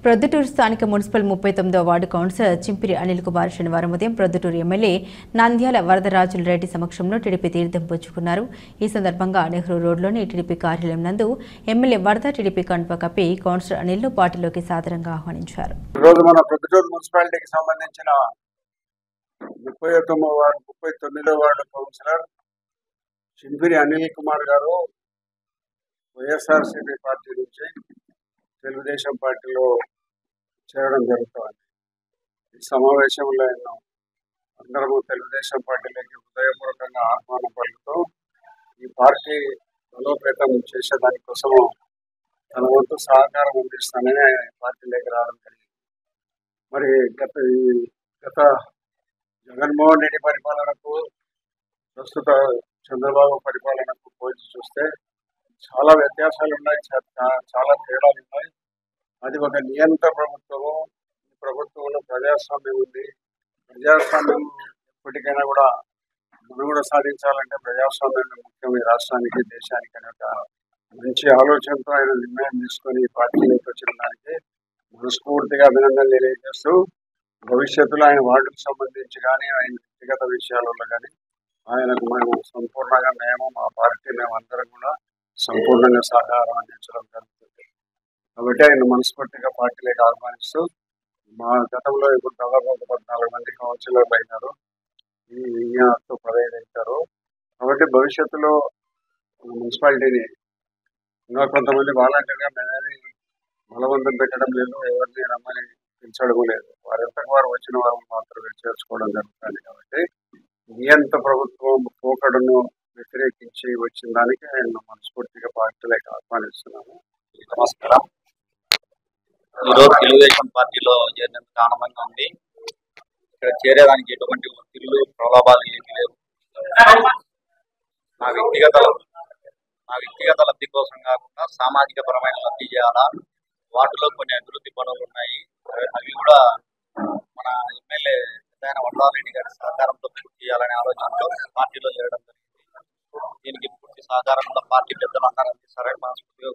ప్రొద్దుటూరు స్థానిక మున్సిపల్ 39వ ward councillor Chimpiri Anil Kumar శనివారం ఉదయం ప్రొద్దుటూరు ఎమ్మెల్యే నంద్యాల వరదరాజుల రెడ్డి సమక్షంలో టీడీపీ తీర్థం పుచ్చుకున్నారు. ఈ సందర్భంగా నెహ్రూ రోడ్లోని టీడీపీ కార్యాలయం నందు ఎమ్మెల్యే వరద టీడీపీ కండువా కప్పి కౌన్సిలర్ అనిల్ను పార్టీలోకి సాదరంగా ఆహ్వానించారు. ఈరోజు మన ప్రొద్దుటూరు మున్సిపాలిటీకి సంబంధించిన 39వ వార్డు కౌన్సిలర్ చింపిరి అనిల్ కుమార్ గారు వైఎస్ఆర్సీపీ పార్టీ నుంచి తెలుగుదేశం పార్టీలో చేరడం జరుగుతుంది. ఈ సమావేశంలో అందరము తెలుగుదేశం పార్టీలోకి హృదయపూర్వకంగా ఆహ్వానం పలుకుతూ ఈ పార్టీ బలోపేతం చేసే దానికోసం తన వంతు సహకారం అందిస్తానని పార్టీలోకి రావడం జరిగింది. మరి గత జగన్మోహన్ రెడ్డి పరిపాలనకు ప్రస్తుత చంద్రబాబు పరిపాలనకు పోల్చి చూస్తే చాలా వ్యత్యాసాలు ఉన్నాయి, చాలా తేడాలు ఉన్నాయి. అది ఒక నియంత్రణ ప్రభుత్వము. ఈ ప్రభుత్వంలో ప్రజాస్వామ్యం ఉంది. ప్రజాస్వామ్యం ఎప్పటికైనా కూడా మనుగడ సాధించాలంటే ప్రజాస్వామ్యం ముఖ్యం ఈ రాష్ట్రానికి, దేశానికి అనే ఒక మంచి ఆలోచనతో ఆయన నిర్ణయం తీసుకొని ఈ పార్టీలోకి వచ్చిన దానికి మనస్ఫూర్తిగా అభినందనలు తెలియజేస్తూ భవిష్యత్తులో ఆయన వార్డుకు సంబంధించి కానీ ఆయన వ్యక్తిగత విషయాలలో కానీ ఆయనకు మేము మా పార్టీ మేమందరం కూడా సంపూర్ణంగా సహకారం అందించడం జరుగుతుంది. కాబట్టి ఆయన మనస్ఫూర్తిగా పార్టీలోకి ఆహ్వానిస్తూ మా గతంలో ఇప్పుడు దాదాపు 14 మంది కౌన్సిలర్లు అయినారు, ఈయనతో 15 అవుతారు. కాబట్టి భవిష్యత్తులో మున్సిపాలిటీని ఇంకా కొంతమంది వాలంటీర్గా మేమేమి బలవంతం పెట్టడం లేదు, ఎవరిని రమ్మని పిలిచడం లేదు. వారంతకు వారు వచ్చిన వారు మాత్రమే చేర్చుకోవడం జరుగుతుంది. కాబట్టి నియంత్రణ ప్రభుత్వం పోకడను వ్యతిరేకించి వచ్చిన దానికి ఆయన మనస్ఫూర్తిగా పార్టీలోకి ఆహ్వానిస్తున్నాము. నమస్కారం. ఈరోజు తెలుగుదేశం పార్టీలో చేరినందుకు ఆనందంగా ఉంది. ఇక్కడ చేరేదానికి ఎటువంటి ఒత్తిళ్లు ప్రలోభాలు ఏమీ లేవు. నా వ్యక్తిగత లబ్ధి కోసం కాకుండా సామాజిక పరమైన లబ్ధి చేయాలా, వాటిలో కొన్ని అభివృద్ధి పనులు ఉన్నాయి, అవి కూడా మన ఎమ్మెల్యే వరదారెడ్డి గారి సహకారంతో పూర్తి చేయాలనే ఆలోచనతో పార్టీలో చేరడం జరిగింది. దీనికి పూర్తి సహకారం కూడా పార్టీ పెద్దలు అందరూ అందిస్తారని మనస్ఫూర్తిగా